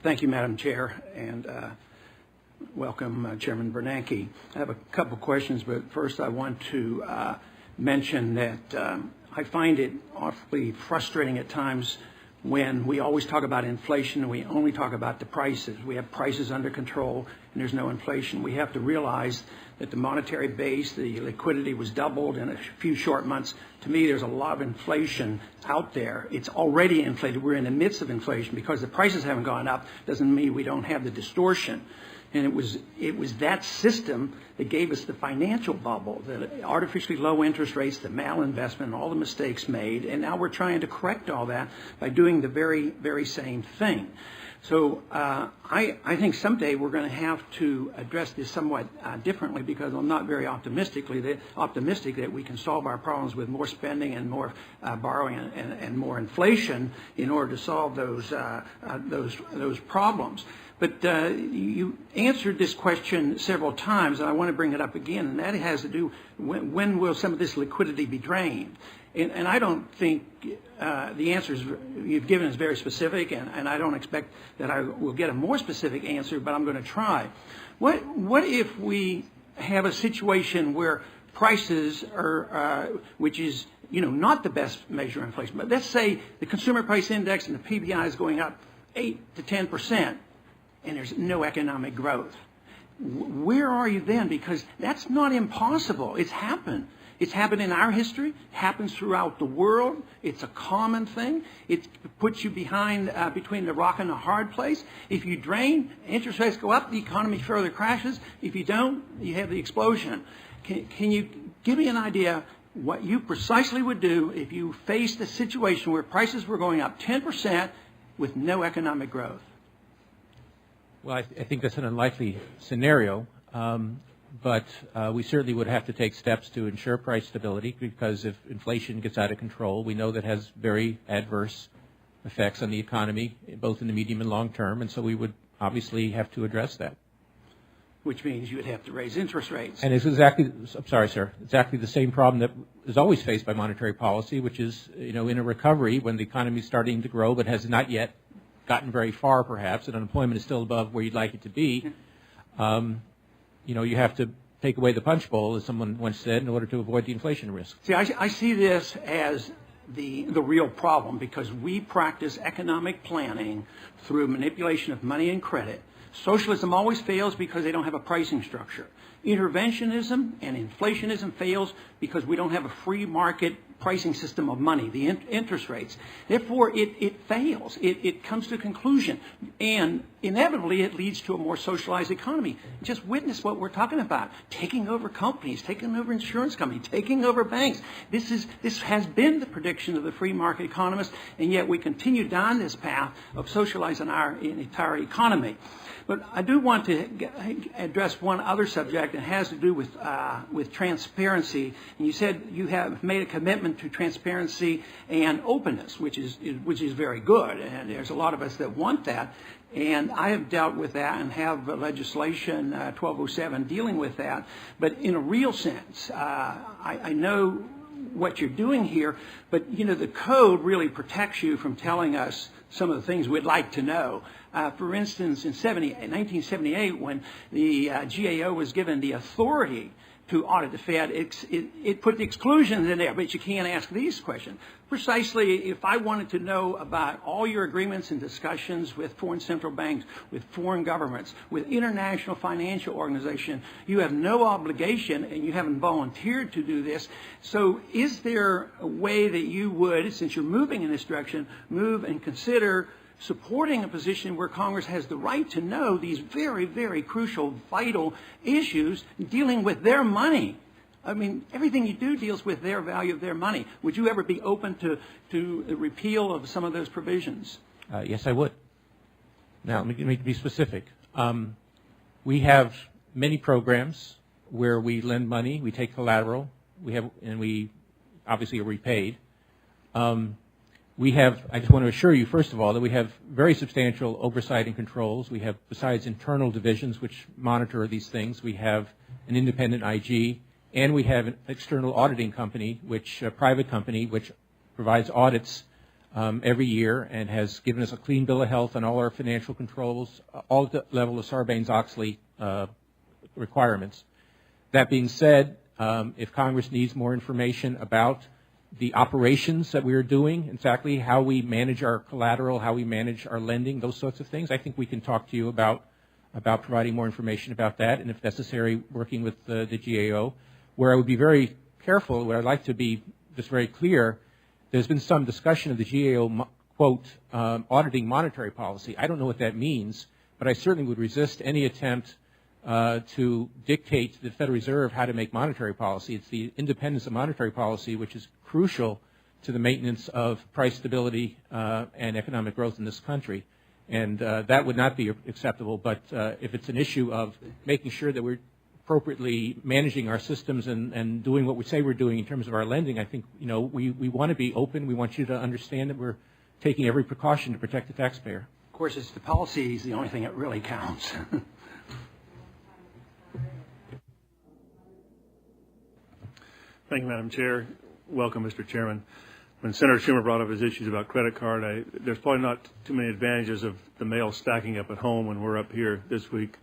Thank you, Madam Chair, and welcome, Chairman Bernanke. I have a couple questions, but first I want to mention that I find it awfully frustrating at times when we always talk about inflation and we only talk about the prices. We have prices under control and there's no inflation. We have to realize that the monetary base, the liquidity was doubled in a few short months. To me, there's a lot of inflation out there. It's already inflated. We're in the midst of inflation. Because the prices haven't gone up doesn't mean we don't have the distortion. And it was that system that gave us the financial bubble, the artificially low interest rates, the malinvestment, and all the mistakes made. And now we're trying to correct all that by doing the very, very same thing. So I think someday we're going to have to address this somewhat differently, because I'm not very optimistic that we can solve our problems with more spending and more borrowing and more inflation in order to solve those problems. But you answered this question several times, and I want to bring it up again, and that has to do when will some of this liquidity be drained? And I don't think the answers you've given is very specific, and I don't expect that I will get a more specific answer, but I'm going to try. What if we have a situation where prices are, which is not the best measure of inflation, but let's say the consumer price index and the PPI is going up 8 to 10%, and there's no economic growth. Where are you then? Because that's not impossible. It's happened. It's happened in our history. It happens throughout the world. It's a common thing. It puts you between the rock and the hard place. If you drain, interest rates go up, the economy further crashes. If you don't, you have the explosion. Can you give me an idea what you precisely would do if you faced a situation where prices were going up 10% with no economic growth? Well, I think that's an unlikely scenario. But we certainly would have to take steps to ensure price stability, because if inflation gets out of control, we know that has very adverse effects on the economy, both in the medium and long term, and so we would obviously have to address that. Which means you would have to raise interest rates. And it's exactly the same problem that is always faced by monetary policy, which is, in a recovery when the economy is starting to grow but has not yet gotten very far, perhaps, and unemployment is still above where you'd like it to be. You have to take away the punch bowl, as someone once said, in order to avoid the inflation risk. See, I see this as the real problem, because we practice economic planning through manipulation of money and credit. Socialism always fails because they don't have a pricing structure. Interventionism and inflationism fails because we don't have a free market pricing system of money, the interest rates. Therefore, it fails. It comes to a conclusion. And inevitably, it leads to a more socialized economy. Just witness what we're talking about. Taking over companies, taking over insurance companies, taking over banks. This has been the prediction of the free market economists, and yet we continue down this path of socializing our entire economy. But I do want to address one other subject, and it has to do with transparency. And you said you have made a commitment to transparency and openness, which is very good. And there's a lot of us that want that. And I have dealt with that and have legislation 1207 dealing with that. But in a real sense, I know what you're doing here, but the code really protects you from telling us some of the things we'd like to know. For instance, in 1978, when the GAO was given the authority to audit the Fed, it put the exclusions in there, but you can't ask these questions. Precisely, if I wanted to know about all your agreements and discussions with foreign central banks, with foreign governments, with international financial organizations, you have no obligation, and you haven't volunteered to do this. So is there a way that you would, since you're moving in this direction, move and consider supporting a position where Congress has the right to know these very, very crucial, vital issues dealing with their money? I mean, everything you do deals with their value of their money. Would you ever be open to the repeal of some of those provisions? Yes, I would. Now, let me be specific. We have many programs where we lend money, we take collateral, and we obviously are repaid. I just want to assure you, first of all, that we have very substantial oversight and controls. We have, besides internal divisions which monitor these things, we have an independent IG, and we have an external auditing company, private company, which provides audits every year and has given us a clean bill of health on all our financial controls, all at the level of Sarbanes-Oxley requirements. That being said, if Congress needs more information about the operations that we are doing, exactly how we manage our collateral, how we manage our lending, those sorts of things, I think we can talk to you about providing more information about that, and if necessary, working with the GAO. Where I would be very careful, where I'd like to be just very clear, there's been some discussion of the GAO, quote, auditing monetary policy. I don't know what that means, but I certainly would resist any attempt to dictate to the Federal Reserve how to make monetary policy. It's the independence of monetary policy which is crucial to the maintenance of price stability and economic growth in this country. And that would not be acceptable. But if it's an issue of making sure that we're appropriately managing our systems and doing what we say we're doing in terms of our lending, I think, we want to be open. We want you to understand that we're taking every precaution to protect the taxpayer. Of course, it's the policy is the only thing that really counts. Thank you, Madam Chair. Welcome, Mr. Chairman. When Senator Schumer brought up his issues about credit card, there's probably not too many advantages of the mail stacking up at home when we're up here this week.